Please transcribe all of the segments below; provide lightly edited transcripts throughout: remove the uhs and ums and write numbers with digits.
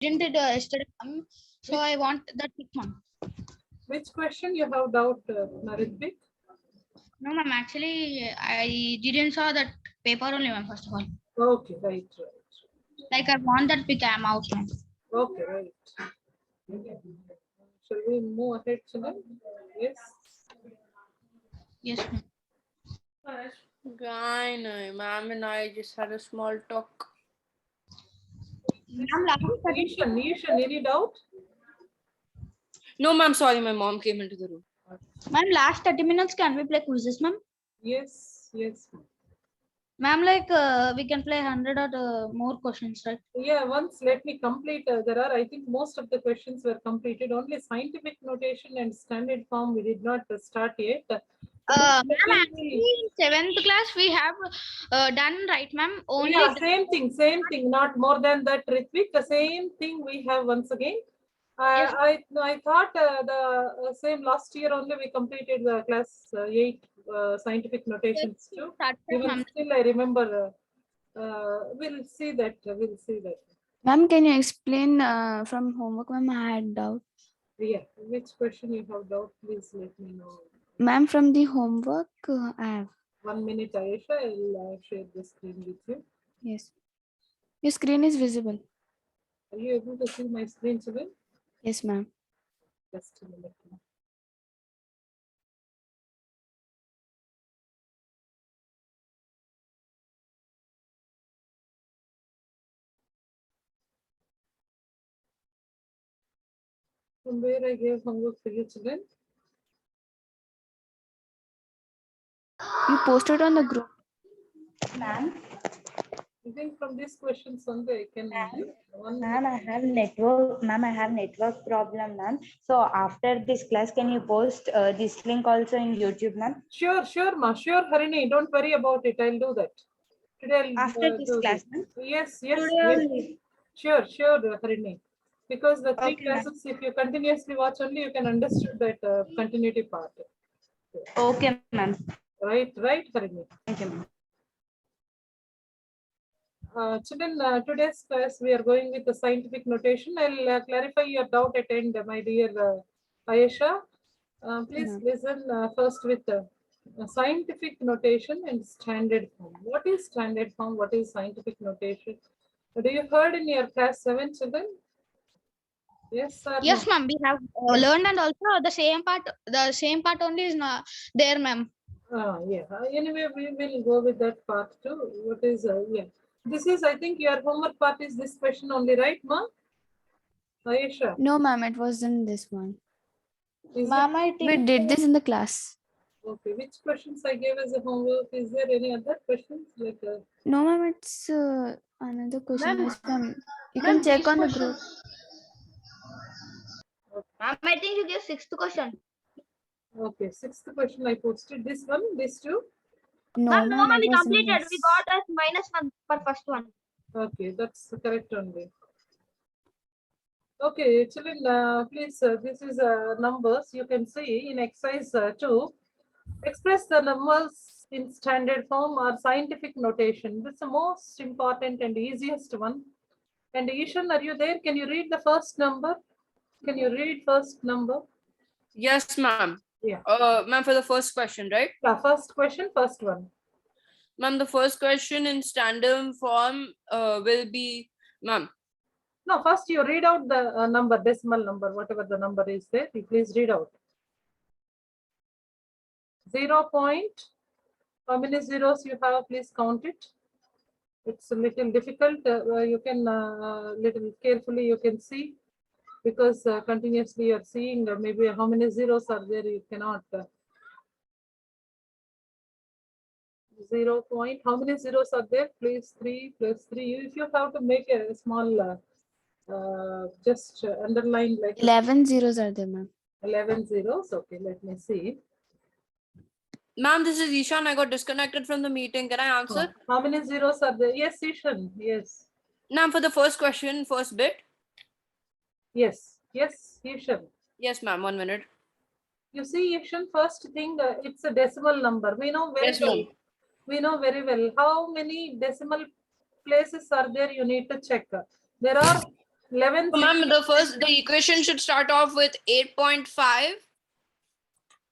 didn't it yesterday, so I want that quick one. Which question you have doubt, Naritbik? No, ma'am. Actually, I didn't saw that paper only, ma'am. First of all, Okay, right. like I want that quick. I'm out, ma'am. Okay, right. Shall we move ahead, children? Yes. Yes, ma'am. I know, ma'am and I just had a small talk. Nishan, any doubt? No, ma'am, sorry, my mom came into the room. Ma'am, last 30 minutes can we play quizzes, ma'am? Yes, yes. Ma'am, like we can play 100 or more questions, right? Yeah, once let me complete. There are, I think, most of the questions were completed. Only scientific notation and standard form we did not start yet. Ma'am, actually in 7th class we have done, right, ma'am? Only Yeah, same thing. Not more than that, Ritvik. The same thing we have once again. Yes. I thought the same last year only we completed the class 8 scientific notations too. Even still, I remember. We'll see that. We'll see that. Ma'am, can you explain from homework? Ma'am, I had doubt. Yeah, which question you have doubt? Please let me know. Ma'am, from the homework, I have. 1 minute, Ayesha. I'll share the screen with you. Yes. Your screen is visible. Are you able to see my screen, Subin? Yes, ma'am. Just a minute. From where I gave homework for you, children? You posted on the group. Ma'am, I think from these questions only I can. ma'am, I have network. Ma'am, I have network problem, ma'am. So after this class, can you post this link also in YouTube, ma'am? Sure, ma. Sure, Harini. Don't worry about it. I'll do that. Today I'll After this do class, this. ma'am? Yes. Today only. Sure, Harini. Because the three Okay, classes, if you continuously watch only, you can understand that continuity part. Okay, ma'am. Right, Harini. Thank you, ma'am. Children, today's class we are going with the scientific notation. I'll clarify your doubt at end, my dear Ayesha. Please listen first with scientific notation and standard form. What is standard form? What is scientific notation? Do you heard in your class 7, children? Yes, sir. Yes, ma'am. We have learned, and also the same part only is not there, ma'am. Yeah. Anyway, we will go with that part too. What is yeah? This is, I think, your homework part is this question only, right, ma? Ayesha. No, ma'am, it wasn't this one. Ma'am, I think We did this in the class. Okay, which questions I gave as a homework? Is there any other questions? Like No, ma'am, it's another question. Ma'am, Is from, you can check on the group. Ma'am, I think you gave 6th question. okay, 6th question I posted. This one, this two. No, Ma'am, ma'am, we it was completed. We got as -1 for first one. Okay, that's correct only. Okay, children, please, this is numbers. You can see in exercise 2, express the numbers in standard form or scientific notation. This is the most important and easiest one. And Ishan, are you there? Can you read the first number? Can you read first number? Yes, ma'am. Yeah. Ma'am, for the first question, right? Yeah, first question, first one. Ma'am, the first question in standard form will be, ma'am. No, first you read out the number, decimal number, whatever the number is there, you please read out. 0 point, how many zeros you have, please count it. It's a little difficult, you can little carefully you can see, because continuously you're seeing maybe how many zeros are there, you cannot. 0 point, how many zeros are there, please? 3 plus 3, if you have to make a small just underline like 11 zeros are there, ma'am. 11 zeros. Okay, let me see. Ma'am, this is Ishan. I got disconnected from the meeting. Can I answer? How many zeros are there? Yes, Ishan. Yes. Ma'am, for the first question, first bit. Yes. Yes, Ishan. Yes, ma'am. 1 minute. You see, Ishan, first thing, it's a decimal number. We know very Yes, well. ma'am. We know very well how many decimal places are there. You need to check. There are 11. So, ma'am, the equation should start off with 8.5.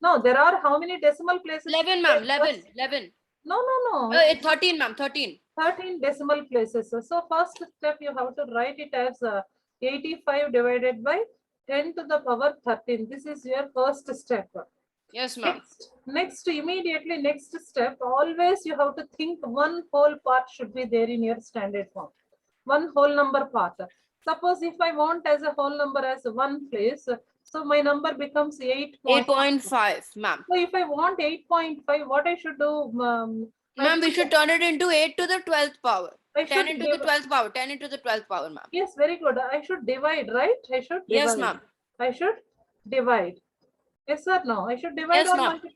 No, there are how many decimal places? 11, ma'am. 11. No. It's 13, ma'am. 13. 13 decimal places. So first step, you have to write it as 85 divided by 10 to the power 13. This is your first step. Yes, ma'am. Immediately next step, always you have to think one whole part should be there in your standard form. One whole number part. Suppose if I want as a whole number as one place, so my number becomes 8.5, ma'am. So if I want 8.5, what I should do? Ma'am, we should turn it into 8 to the 12th power. I 10 should into the 12th power. 10 into the 12th power, ma'am. Yes, very good. I should divide, right? I should divide. Yes, ma'am. I should divide. Yes or no? I should divide Yes, or ma'am. multiply?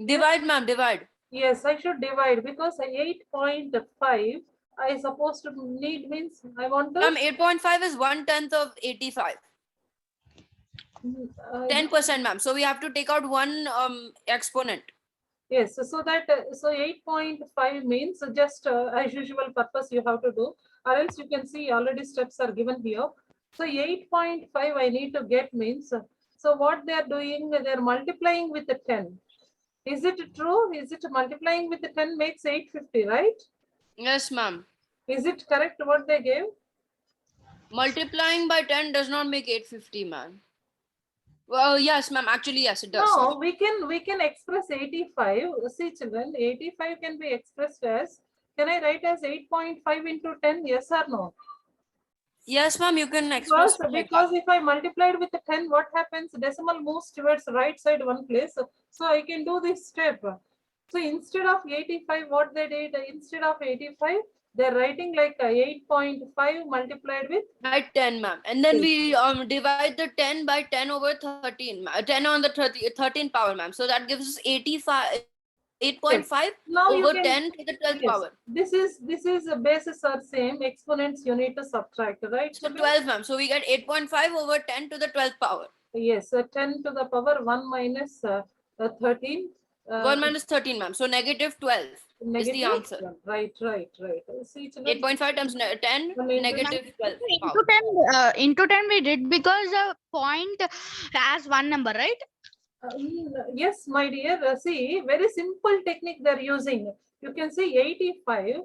Divide, ma'am. Divide. Yes, I should divide because 8.5 I supposed to need means I want to. Ma'am, 8.5 is 1/10 of 85. 10%, ma'am. So we have to take out one exponent. Yes, so that so 8.5 means just as usual purpose you have to do, or else you can see already steps are given here. So 8.5 I need to get means, so what they are doing, they are multiplying with the 10. Is it true? Is it multiplying with the 10 makes 850, right? Yes, ma'am. Is it correct what they gave? Multiplying by 10 does not make 850, ma'am. Well, yes, ma'am. Actually, yes, it does. No, we can express 85. See, children, 85 can be expressed as, can I write as 8.5 into 10? Yes or no? Yes, ma'am, you can express Because if I multiplied with the 10, what happens? Decimal moves towards right side one place. So I can do this step. So instead of 85, what they did, instead of 85, they're writing like 8.5 multiplied with by 10, ma'am. And then we divide the 10 by 10 over 13. 10 on the 13 power, ma'am. So that gives us 8.5 over 10 to the 12th power. This is bases are same, exponents you need to subtract, right? So 12, ma'am. So we get 8.5 over 10 to the 12th power. Yes, 10 to the power 1 minus 13. 1 minus 13, ma'am. So negative 12 is the answer. Right. See, 8.5 times 10, negative 12 power. Into 10 we did because the point has one number, right? Yes, my dear. See, very simple technique they're using. You can see 85,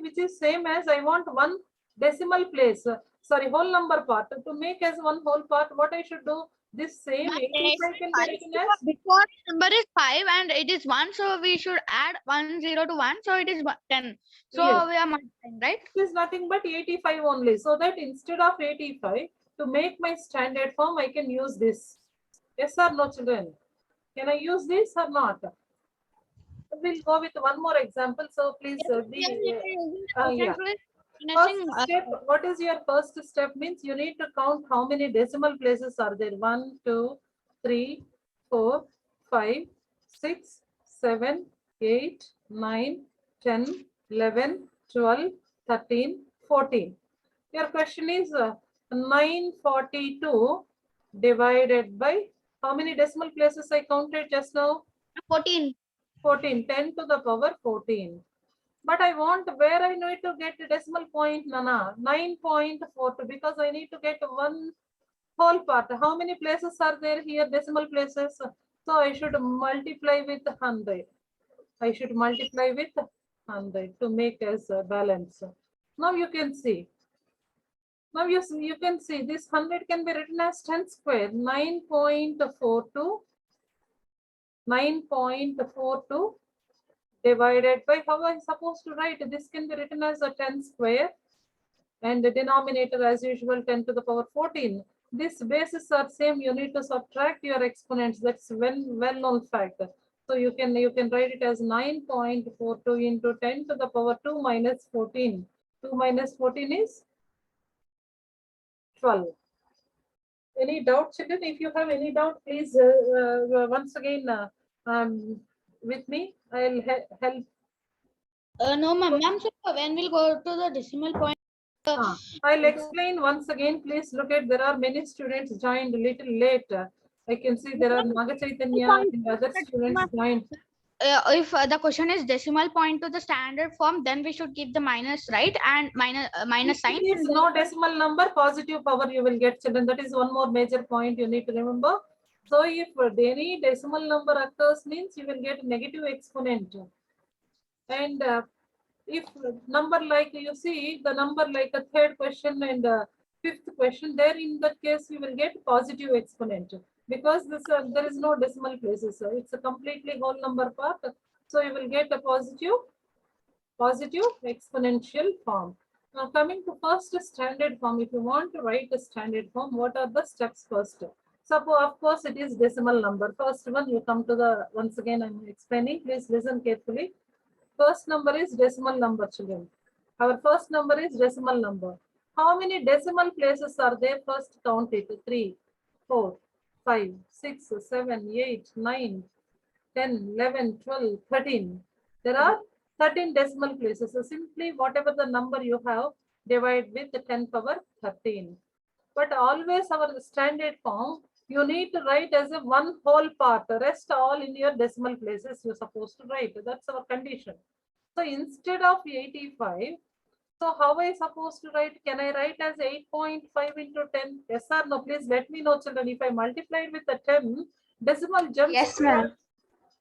which is same as I want one decimal place. Sorry, whole number part. To make as one whole part, what I should do? This same 85 can be written as. Because number is 5 and it is 1, so we should add 1 0 to 1, so it is 10. So Yes. we are multiplying, right? It is nothing but 85 only. So that instead of 85, to make my standard form, I can use this. Yes or no, children? Can I use this or not? We'll go with one more example. So please yeah. First step, what is your first step? Means you need to count how many decimal places are there. 1, 2, 3, 4, 5, 6, 7, 8, 9, 10, 11, 12, 13, 14. Your question is 942 divided by how many decimal places I counted just now? 14. 14, 10 to the power 14. But I want where I need to get the decimal point, Nana, 9.42, because I need to get one whole part. How many places are there here, decimal places? So I should multiply with 100. I should multiply with 100 to make as a balance. Now you can see. Now you can see this 100 can be written as 10 square, 9.42. 9.42 divided by, how am I supposed to write? This can be written as a 10 square and the denominator as usual 10 to the power 14. These bases are same. You need to subtract your exponents. That's well-known fact. So you can write it as 9.42 into 10 to the power 2 minus 14. 2 minus 14 is 12. Any doubt, children? If you have any doubt, please once again with me. I'll help. No, ma'am. So when we'll go to the decimal point. I'll explain once again. Please look at, there are many students joined a little late. I can see there are Naga Chaitanya and other students joined. if the question is decimal point to the standard form, then we should keep the minus, right? And minus sign. If it is no decimal number, positive power you will get, children. That is one more major point you need to remember. So if any decimal number occurs, means you will get negative exponent. And if number like you see the number like a third question and fifth question, there in that case you will get positive exponent, because this there is no decimal places. So it's a completely whole number part. So you will get a positive exponential form. Now coming to first standard form, if you want to write a standard form, what are the steps first? Suppose of course it is decimal number. First one you come to the, once again I'm explaining, please listen carefully. First number is decimal number, children. Our first number is decimal number. How many decimal places are there? First count it. 3, 4, 5, 6, 7, 8, 9, 10, 11, 12, 13. There are 13 decimal places. So simply whatever the number you have, divide with 10 power 13. But always our standard form, you need to write as a one whole part. The rest all in your decimal places you're supposed to write. That's our condition. So instead of 85, so how I supposed to write? Can I write as 8.5 into 10? Yes or no? Please let me know, children. If I multiply with the 10, decimal jumps. Yes, ma'am.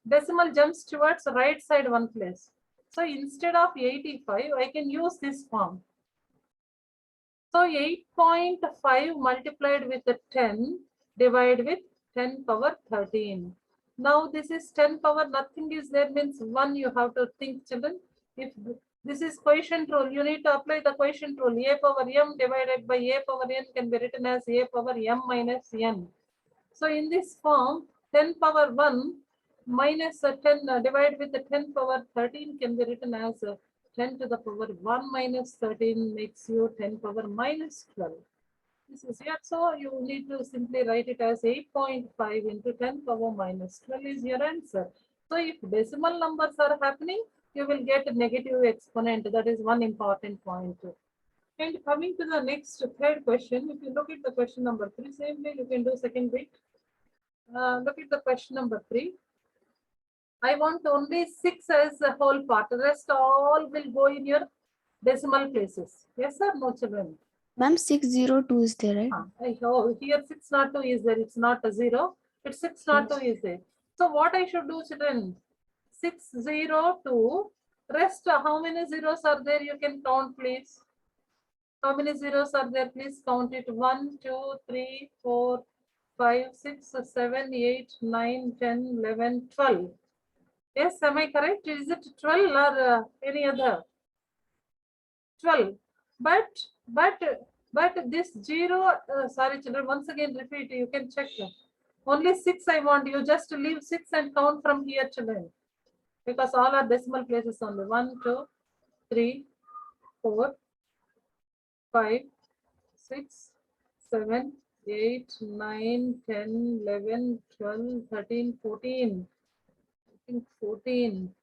Decimal jumps towards right side one place. So instead of 85, I can use this form. So 8.5 multiplied with the 10 divided with 10 power 13. Now this is 10 power, nothing is there, means 1 you have to think, children. If this is quotient rule, you need to apply the quotient rule. A power m divided by a power n can be written as a power m minus n. So in this form, 10 power 1 minus 10 divided with the 10 power 13 can be written as 10 to the power 1 minus 13 makes you 10 power minus 12. This is here. So you need to simply write it as 8.5 into 10 power minus 12 is your answer. So if decimal numbers are happening, you will get a negative exponent. That is one important point. And coming to the next third question, if you look at the question number 3, same way you can do second bit. Look at the question number 3. I want only 6 as a whole part. The rest all will go in your decimal places. Yes or no, children? Ma'am, 602 is there, right? Oh, here 602 is there. It's not a 0. It's 602 is there. So what I should do, children? 602. Rest, how many zeros are there? You can count, please. How many zeros are there? Please count it. 1, 2, 3, 4, 5, 6, 7, 8, 9, 10, 11, 12. Yes, am I correct? Is it 12 or any other? 12. But this 0, sorry children, once again repeat, you can check. Only 6 I want. You just leave 6 and count from here, children. Because all are decimal places only. 1, 2, 3, 4, 5, 6, 7, 8, 9, 10, 11, 12, 13, 14. I think 14.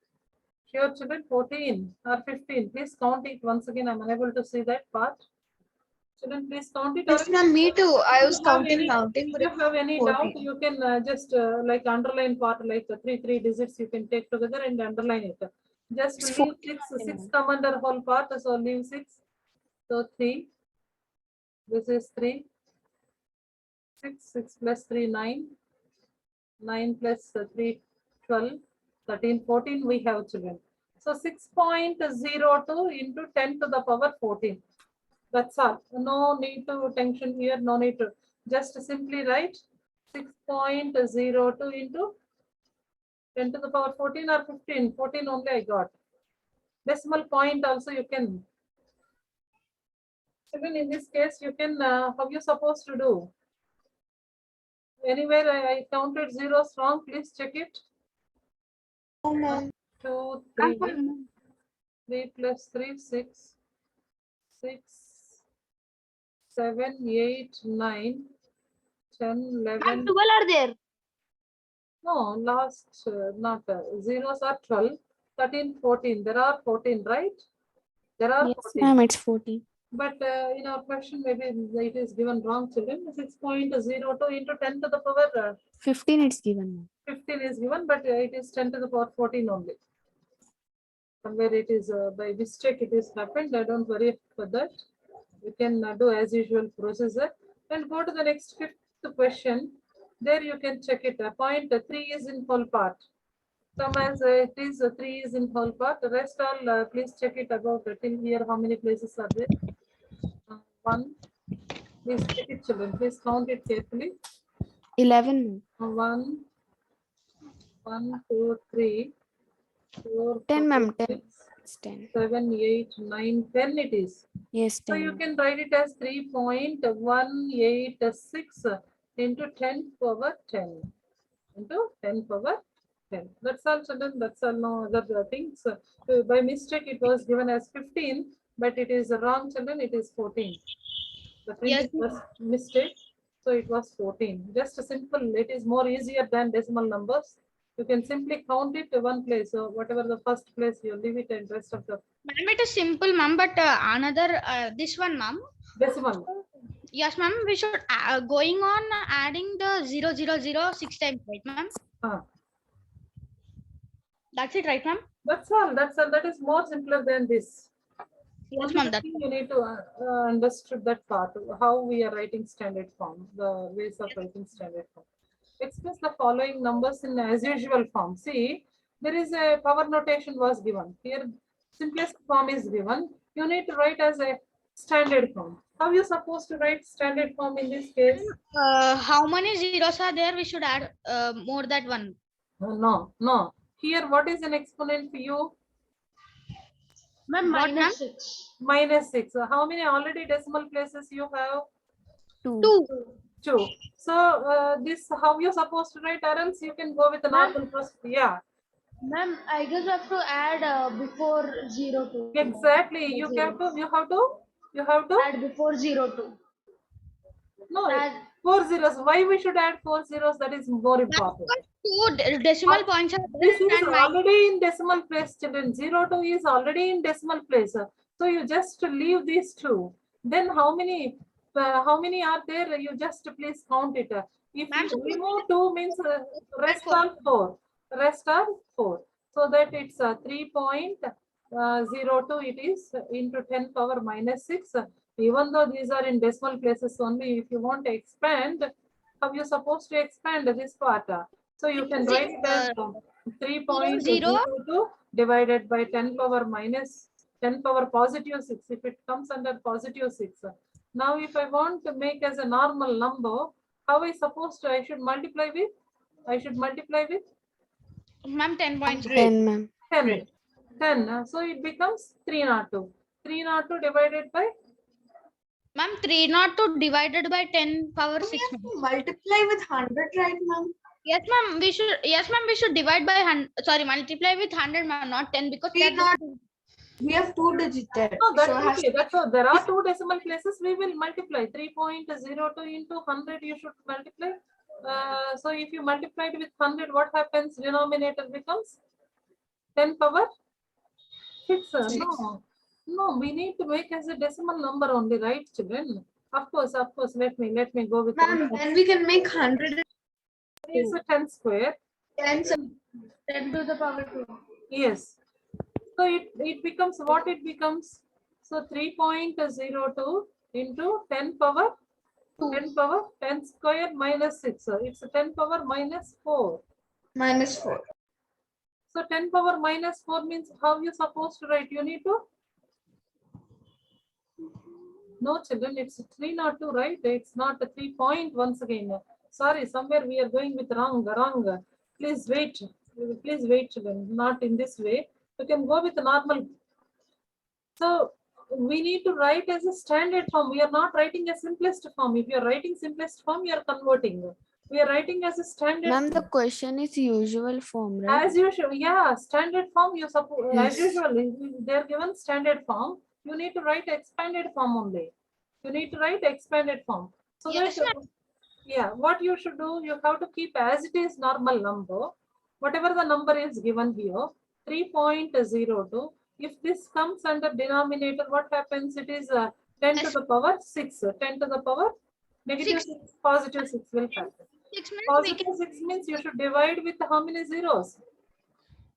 Sure, children, 14 or 15. Please count it once again. I'm unable to see that part. Children, please count it. Yes, ma'am, me too. I was counting. If you have any 14. doubt, you can just like underline part, like the three digits you can take together and underline it. Just It's leave 14. 6 come under whole part, so leave 6. So 3. This is 3. 6 plus 3, 9. 9 plus 3, 12. 13, 14 we have, children. So 6.02 into 10 to the power 14. That's all. No need to tension here. No need to. Just simply write 6.02 into 10 to the power 14 or 15. 14 only I got. Decimal point also you can. Even in this case, you can, how you supposed to do? Anywhere I counted zeros wrong, please check it. 1, 2, 3, 3 plus 3, 6, 6, 7, 8, 9, 10, 11. 12 are there. No, last, not zeros are 12, 13, 14. There are 14, right? There are Yes, 14. ma'am, it's 14. But in our question, maybe it is given wrong, children. 6.02 into 10 to the power 15 it's given. 15 is given, but it is 10 to the power 14 only. Somewhere it is by mistake it is happened. I don't worry for that. You can do as usual procedure and go to the next fifth question. There you can check it. Point 3 is in whole part. Come as it is 3 is in whole part. The rest all please check it about till here. How many places are there? 1. Please check it, children. Please count it carefully. 11. 1, 1, 2, 3, 4, 10, 5, ma'am. 10. 6, It's 10. 7, 8, 9, 10 it is. Yes, So 10. you can write it as 3.186 into 10 power 10 into 10 power 10. That's all, children. That's all. No other things. By mistake, it was given as 15, but it is wrong, children. It is 14. The Yes, printing was mistake, so it was 14. Just a simple. It is more easier than decimal numbers. You can simply count it to one place. So whatever the first place, you leave it and rest of the ma'am, it is simple, ma'am, but another this one, ma'am. decimal. Yes, ma'am. We should going on adding the 000 6 times, right, ma'am? That's it, right, ma'am? That's all. That's all. That is more simpler than this. Yes, Only ma'am. the That thing you need to understood that part. How we are writing standard form. The ways of writing standard form. Express the following numbers in as usual form. See, there is a power notation was given. Here, simplest form is given. You need to write as a standard form. How you supposed to write standard form in this case? how many zeros are there? We should add more than one. No, no. Here, what is an exponent for you? Ma'am, What, ma'am? -6. -6. So how many already decimal places you have? 2. 2. 2. So this how you supposed to write, or else you can go with the normal process. Yeah, Ma'am, I guess I have to add before 02. exactly. You have to. Add before 02. No, Add 4 zeros. Why we should add 4 zeros? That is more important. Two decimal points are This there is and already in decimal place, children. 02 is already in decimal place. So you just leave these two. Then how many are there? You just please count it. If Ma'am, you remove 2 means rest are 4. Rest are 4. So that it's 3.02 it is into 10 power -6. Even though these are in decimal places only, if you want to expand, how you supposed to expand this part? So you can write it as 3.02 divided by 10 power minus 10 power positive 6 if it comes under positive 6. Now if I want to make as a normal number, how I supposed to, I should multiply with? ma'am 10.3. 10, ma'am. 10. 10. So it becomes 302. 302 divided by? Ma'am 302 divided by 10 power 6. multiply with 100, right, ma'am? Yes, ma'am. We should. Yes, ma'am. We should divide by 100. Sorry, multiply with 100, ma'am, not 10, because We we have 2 digits there. No, that's okay. That's all. There are 2 decimal places. We will multiply 3.02 into 100. You should multiply. So if you multiply it with 100, what happens? Denominator becomes 10 power 6. No, no. We need to make as a decimal number only, right, children? Of course. Let me go with. Ma'am, then we can make 100. It's a 10 square. 10 to the power 2. Yes. So it becomes what it becomes. So 3.02 into 10 power 10 square minus 6. It's 10 power minus 4. -4. So 10 power minus 4 means how you supposed to write? You need to. No, children, it's 302, right? It's not a 3 point once again. Sorry, somewhere we are going with wrong. Please wait, children. Not in this way. You can go with normal. So we need to write as a standard form. We are not writing a simplest form. If you are writing simplest form, you are converting. We are writing as a standard. Ma'am, the question is usual form, right? As usual, yeah, standard form. You suppose Yes. as usual, they are given standard form. You need to write expanded form only. You need to write expanded form. So Yes, that, yeah, what you should do, you have to keep as it is normal number. Whatever the number is given here, 3.02. If this comes under denominator, what happens? It is 10 to Yes. the power 6. 10 to the power negative 6, positive 6 will factor. 6 means we Positive can 6 means you should divide with how many zeros?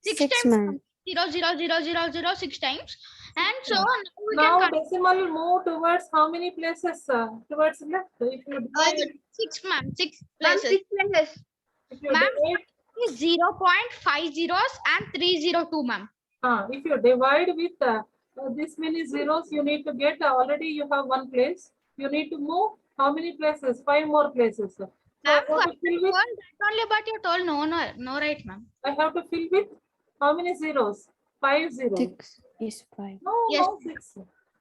6 6, times ma'am. 0, 0, 0, 0, 0, 6 times. And so now we Now can decimal move towards how many places? Towards left. If you divide, 6, ma'am. 6 Ma'am, places. 6 places. if you Ma'am, divide, is 0.5 zeros and 302, ma'am. if you divide with this many zeros, you need to get already you have one place. You need to move how many places? 5 more places. So I Ma'am, have to fill with. that only, but you told no, right, ma'am. I have to fill with how many zeros? 5 zeros. 6 is 5. No, Yes. no 6.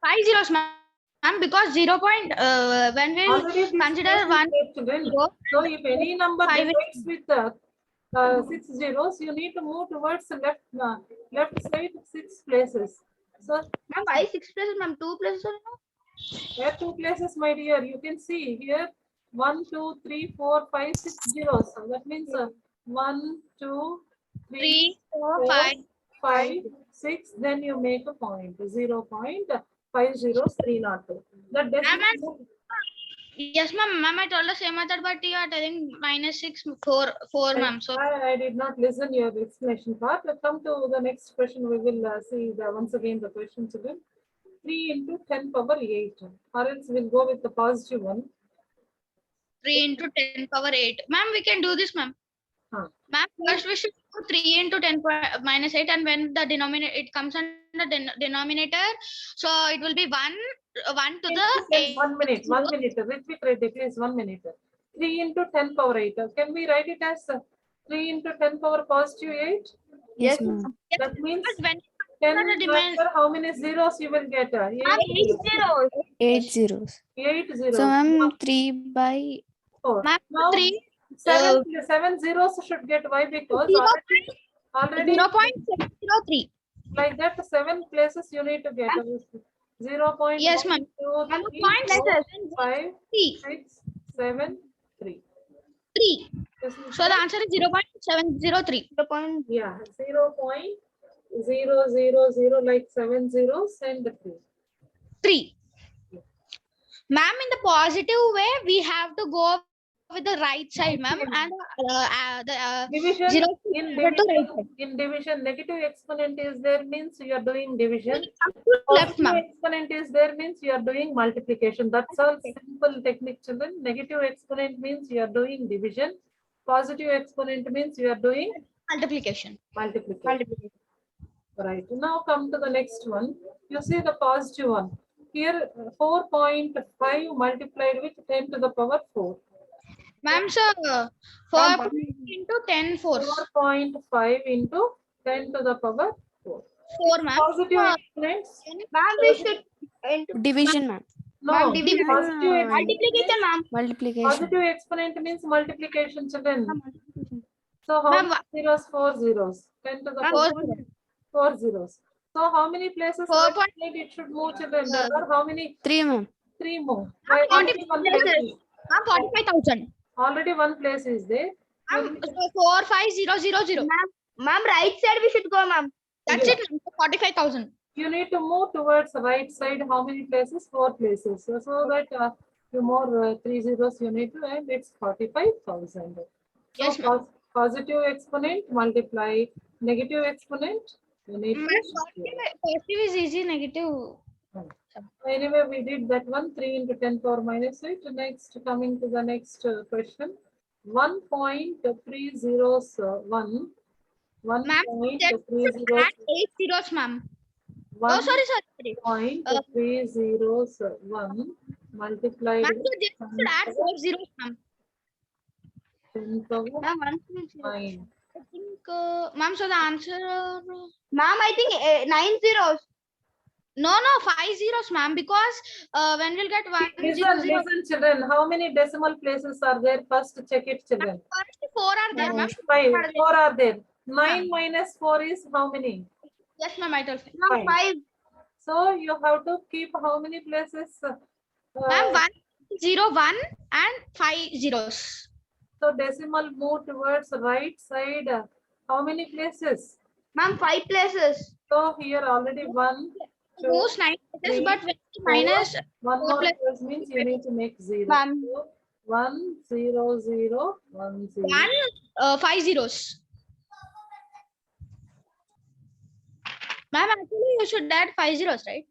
5 zeros, ma'am. Because 0. When we Already this consider place is 1 left, then. zero, So if any number 5 is- divides with 6 zeros, you need to move towards the left side 6 places. So Ma'am, why 6 places? Ma'am, 2 places only. there are 2 places, my dear. You can see here 1, 2, 3, 4, 5, 6 zeros. So that means 1, 2, 3, 3, 4, 4, 5. 5, 6. Then you make a point 0.50302. That doesn't. Yes, ma'am. Ma'am, I told the same method, but you are telling -6, 4, ma'am. So I did not listen your explanation part. Come to the next question. We will see once again the questions again. 3 into 10 power 8. Or else we'll go with the positive one. 3 into 10 power 8. Ma'am, we can do this, ma'am. Huh. Ma'am, first we should do 3 into 10 minus 8, and when the denominator, it comes on the denominator, so it will be 1 to the 8. 1 minute. 1 minute. Repeat, please. 1 minute. 3 into 10 power 8. Can we write it as 3 into 10 power positive 8? Yes, ma'am. That means But when 10 after how many zeros you will get? 8 zeros. 8 zeros. 8 zeros. So, ma'am, 3 by 4. Ma'am, Now, 3 seven zeros should get. Why? Because already 0.703. like that 7 places you need to get. 0.1, Yes, ma'am. 2, Ma'am, 3, point 4, 5, 3. 6, 7, 3. 3. This is So the answer is 0.703. yeah, 0.000 like 7 zeros and 3. 3. Ma'am, in the positive way, we have to go with the right side, ma'am, and the Division zero in to right division, side. in division negative exponent is there means you are doing division. Left, Positive ma'am. exponent is there means you are doing multiplication. That's all simple technique, children. Negative exponent means you are doing division. Positive exponent means you are doing Multiplication. multiplication. Right. Now come to the next one. You see the positive one. Here 4.5 multiplied with 10 to the power 4. Ma'am, so 4 into 10 force. 4.5 into 10 to the power 4. 4, ma'am. Positive exponents. Ma'am, we should division, ma'am. No, division. positive exponent. multiplication, ma'am. Multiplication. Positive exponent means multiplication, children. So how Ma'am, many zeros? 4 zeros. 10 to the Four power 4 zeros. So how many places 4 right side it should move, children? There are how many? 3, ma'am. 3 more. Why already one place is, 45,000. already one place is there. Ma'am, 45000. Ma'am, right side we should go, ma'am. That's it, ma'am. 45,000. You need to move towards the right side. How many places? 4 places. So that you more 3 zeros you need to, and it's 45,000. Yes, So ma'am. positive exponent multiply negative exponent. You need to. Positive is easy, negative. Anyway, we did that one. 3 into 10 power minus 8. Next, coming to the next question. 1.301. Ma'am, 1.301. add 8 zeros, ma'am. Oh, sorry. 1.301 multiplied Ma'am, with so this should add 4 zeros, ma'am. 10 power Ma'am, 9. I think, ma'am, so the answer. Ma'am, I think 9 zeros. No, 5 zeros, ma'am, because when we'll get 1 0 0, Listen, children. How many decimal places are there? First, check it, children. first 4 are there, ma'am. 5. 4 are there. 9 minus 4 is how many? Yes, ma'am, I told. Ma'am, 5. So you have to keep how many places? Ma'am, 1 0 1 and 5 zeros. So decimal move towards right side. How many places? Ma'am, 5 places. So here already 1, moves 9 places, three, but when you four. minus One 4 more plus place means you need to make 0. Ma'am. So 1 0 0 1 0. 5 zeros. Ma'am, actually you should add 5 zeros, right?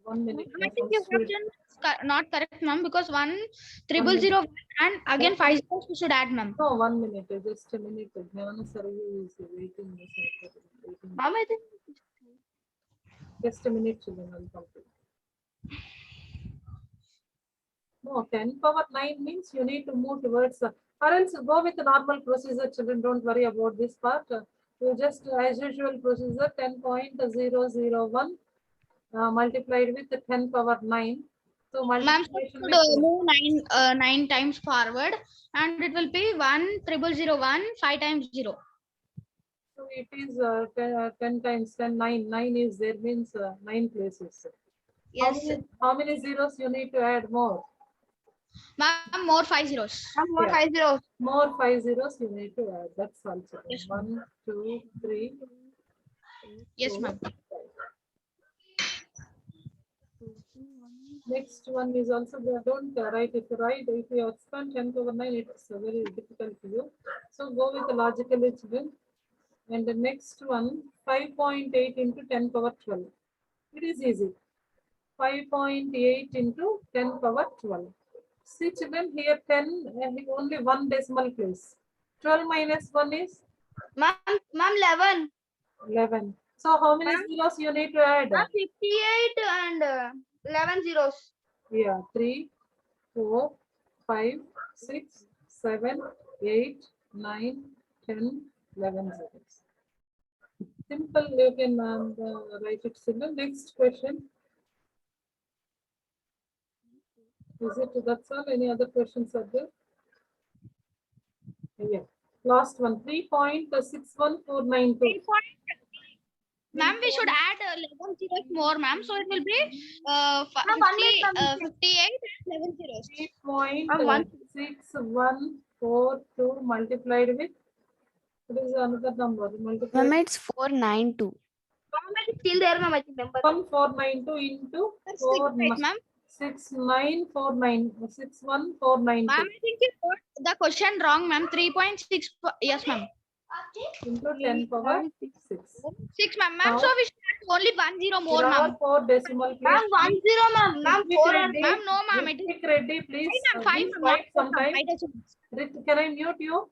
1 minute. Ma'am, I think you have done not correct, ma'am, because 1 0 minute. 0 and again 5 zeros you should add, ma'am. No, 1 minute. Just a minute. Gnana Sarvi is waiting. Ma'am, I think Just a minute, children. I'll complete. No, 10 power 9 means you need to move towards, or else go with the normal procedure, children. Don't worry about this part. You just, as usual procedure, 10.001 multiplied with the 10 power 9. So ma'am multiplication should move 9 times forward, and it will be 1 0 0 1 5 times 0. So it is 10 times 10, 9. 9 is there, means 9 places. Yes. How many zeros you need to add more? Ma'am, more 5 zeros. More Yeah. 5 zeros. More 5 zeros you need to add. That's also. Yes, 1, 2, 3. Yes, 4, ma'am. 5. Next one is also there. Don't write. If you expand 10 over 9, it's very difficult for you. So go with the logical children. And the next one, 5.8 into 10 power 12. It is easy. 5.8 into 10 power 12. See children, here 10 only one decimal place. 12 minus 1 is? Ma'am, 11. 11. So how many zeros you need to add? 58 and 11 zeros. Yeah, 3, 4, 5, 6, 7, 8, 9, 10, 11 zeros. Simple, you can write it simple. Next question. Is it that's all? Any other questions are there? Yeah. Last one, 3.61492. Ma'am, we should add 11 zeros more, ma'am. So it will be 58 and 11 zeros. 3.6142 multiplied with, what is another number? Multiplied. Ma'am, it's 492. Ma'am, it is still there, ma'am. I think number. 1492 into 4, 6949, 61492. Ma'am, I think you got the question wrong, ma'am. 3.6. Yes, ma'am. Into 10 power 6. 6, ma'am. Ma'am, so we should add only 1 0 more, There are ma'am. 4 decimal places. Ma'am, 1 0, ma'am. Ma'am, 4 or Ready? ma'am, no, ma'am. It is Ready, please. 5, ma'am. 5, Please ma'am. wait Not sometime. 5 decimals. Can I mute you?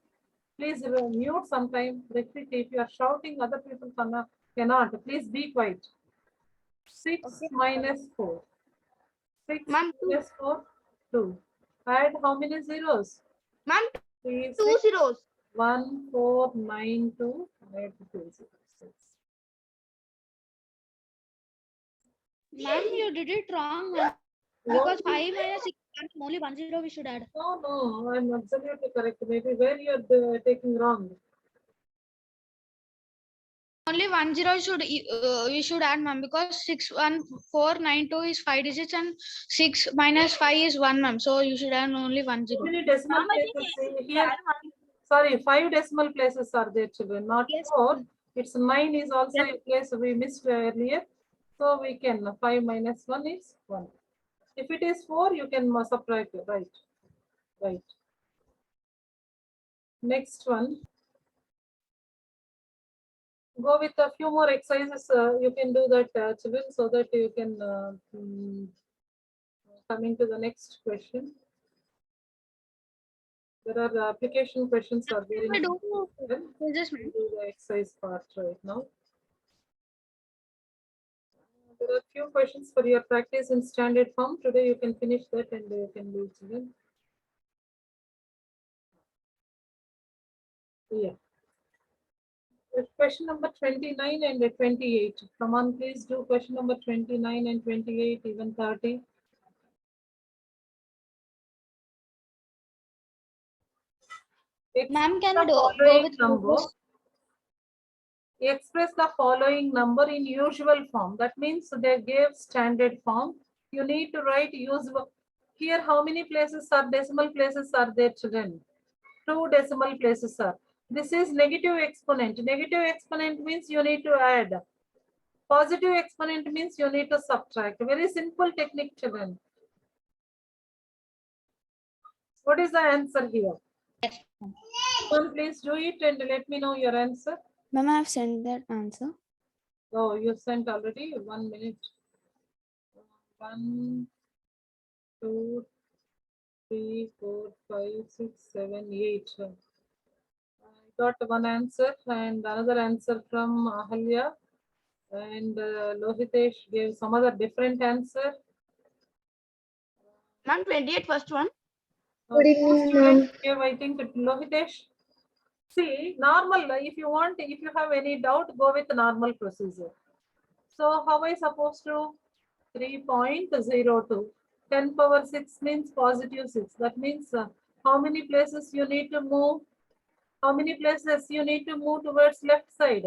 Please mute sometime. Repeat. If you are shouting, other people cannot. Please be quiet. 6 minus 4. 6 minus 4, 2. Add how many zeros? Ma'am, 3, 2 zeros. 1492. Add 2 zeros. Ma'am, you did it wrong, ma'am. Because 5 minus 6, only 1 0 we should add. No, I'm absolutely correct. Maybe where you're taking wrong. Only 1 0 should we should add, ma'am, because 61492 is 5 digits and 6 minus 5 is 1, ma'am. So you should add only 1 0. How many decimal places here? Sorry, 5 decimal places are there, children, not 4. It's 9 is also a place we missed earlier. So we can 5 minus 1 is 1. If it is 4, you can subtract it. Right. Next one. Go with a few more exercises. You can do that, children, so that you can coming to the next question. There are application questions are there in do the exercise part right now. There are few questions for your practice in standard form. Today you can finish that and you can do children. Yeah. Question number 29 and 28. Come on, please do question number 29 and 28, even 30. Ma'am, can we go with number? Express the following number in usual form. That means they gave standard form. You need to write usual. Here, how many places are decimal places are there, children? 2 decimal places are. This is negative exponent. Negative exponent means you need to add. Positive exponent means you need to subtract. Very simple technique, children. What is the answer here? One, please do it and let me know your answer. Ma'am, I have sent that answer. Oh, you sent already. 1 minute. 1, 2, 3, 4, 5, 6, 7, 8. I got one answer and another answer from Ahalya. And Lohitesh gave some other different answer. Ma'am, 28 first one. Good evening, ma'am. Gave, I think, Lohitesh. See, normal, if you want, if you have any doubt, go with normal procedure. So how I supposed to? 3.02. 10 power 6 means positive 6. That means how many places you need to move? How many places you need to move towards left side?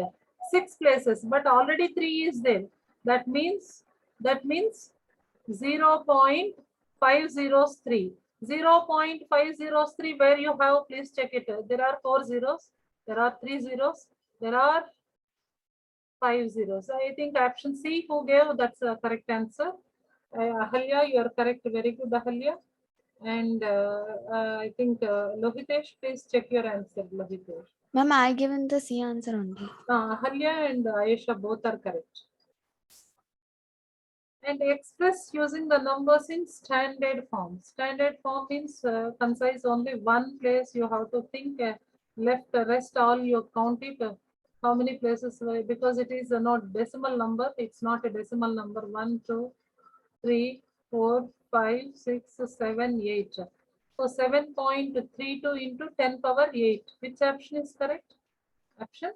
6 places, but already 3 is there. That means 0.503. 0.503 where you have, please check it. There are 4 zeros, there are 3 zeros, there are 5 zeros. I think option C who gave, that's a correct answer. Ahalya, you are correct. Very good, Ahalya. And I think Lohitesh, please check your answer, Lohitesh. Ma'am, I given the C answer only. Ahalya and Ayesha both are correct. And express using the numbers in standard form. Standard form means concise only one place you have to think. Left, rest all you count it. How many places? Because it is not decimal number. It's not a decimal number. 1, 2, 3, 4, 5, 6, 7, 8. So 7.32 into 10 power 8. Which option is correct? Option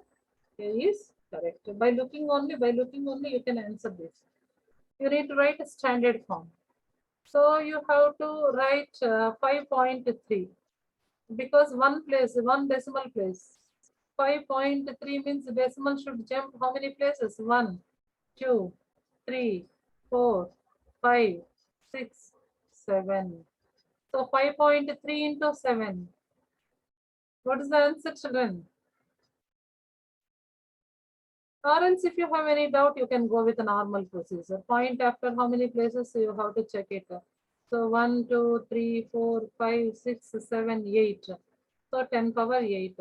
A is correct. By looking only, you can answer this. You need to write a standard form. So you have to write 5.3 because one decimal place. 5.3 means decimal should jump how many places? 1, 2, 3, 4, 5, 6, 7. So 5.3 into 7. What is the answer, children? Or else if you have any doubt, you can go with a normal procedure. Point after how many places you have to check it. So 1, 2, 3, 4, 5, 6, 7, 8. So 10 power 8.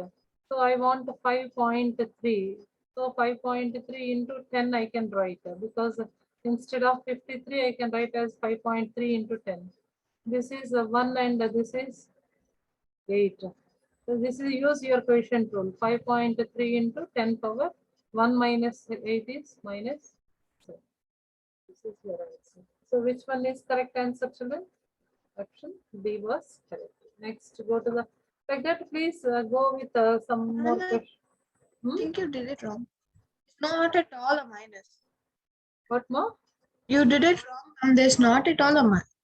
So I want 5.3. So 5.3 into 10 I can write because instead of 53 I can write as 5.3 into 10. This is 1 and this is 8. So this is use your quotient rule. 5.3 into 10 power 1 minus 8 is minus 7. This is your answer. So which one is correct answer, children? Option B was correct. Next, go to the, like that, please go with some more questions. I think you did it wrong. It's not at all a minus. What more? You did it wrong and there's not at all a minus.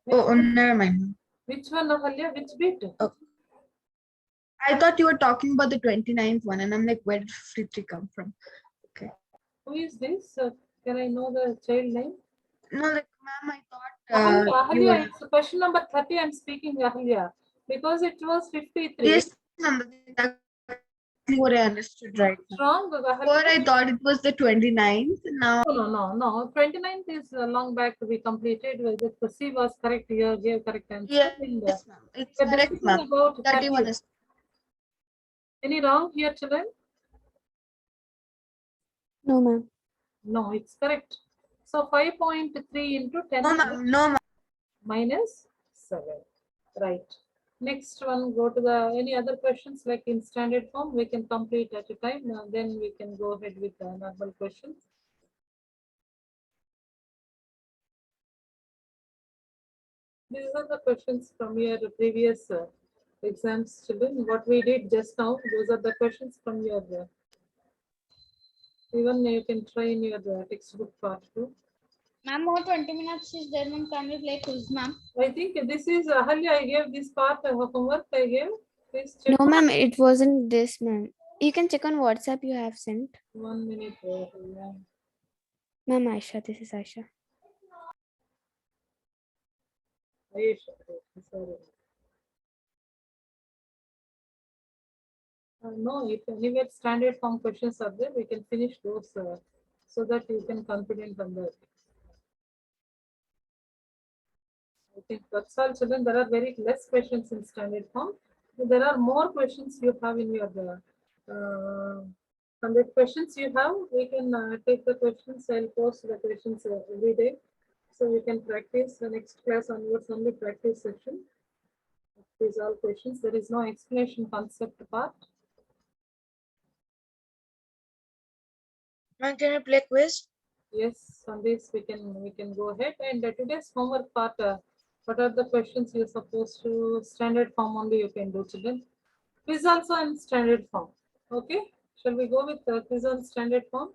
Oh, never mind. Which one, Ahalya? Which bit? Oh. I thought you were talking about the 29th one and I'm like, where did 53 come from? Okay. Who is this? Can I know the child name? No, like, ma'am, I thought Ahalya, it's question number 30. I'm speaking, Ahalya, because it was 53. Yes, ma'am, that's exactly what I understood right now. Wrong, Before I thought it was the 29th. Now, no. 29th is long back we completed. The C was correct. You gave correct answer. yes, ma'am. It's correct, ma'am. 31 is. Any wrong here, children? No, ma'am. No, it's correct. So 5.3 into 10 No, ma'am. No, ma'am. minus 7. Right. Next one, go to the any other questions like in standard form, we can complete at a time. Then we can go ahead with the normal questions. These are the questions from your previous exams, children. What we did just now, those are the questions from your even you can try in your textbook part 2. Ma'am, more 20 minutes is there, ma'am. Can we play quiz, ma'am? I think this is Ahalya. I gave this part of homework. I gave. Please check. No, ma'am, it wasn't this, ma'am. You can check on WhatsApp you have sent. 1 minute. Ma'am, Aisha, this is Aisha. Ayesha, sorry. No, if anywhere standard form questions are there, we can finish those so that you can confident on that. I think that's all, children. There are very less questions in standard form. There are more questions you have in your 100 questions you have. We can take the questions. I'll post the questions every day, so you can practice. The next class onwards only practice section. These all questions. There is no explanation concept part. Ma'am, can I play quiz? Yes, on this we can go ahead. And today's homework part. What are the questions you're supposed to? Standard form only you can do, children. Quiz also in standard form. Okay. Shall we go with quiz on standard form?